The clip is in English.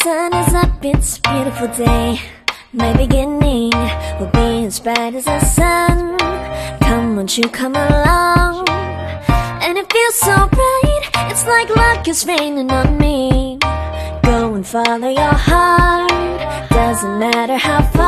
sun is up, it's a beautiful day. My beginning will be as bright as the sun. Come, won't you come along? And it feels so bright, it's like luck is raining on me. Go and follow your heart, doesn't matter how far.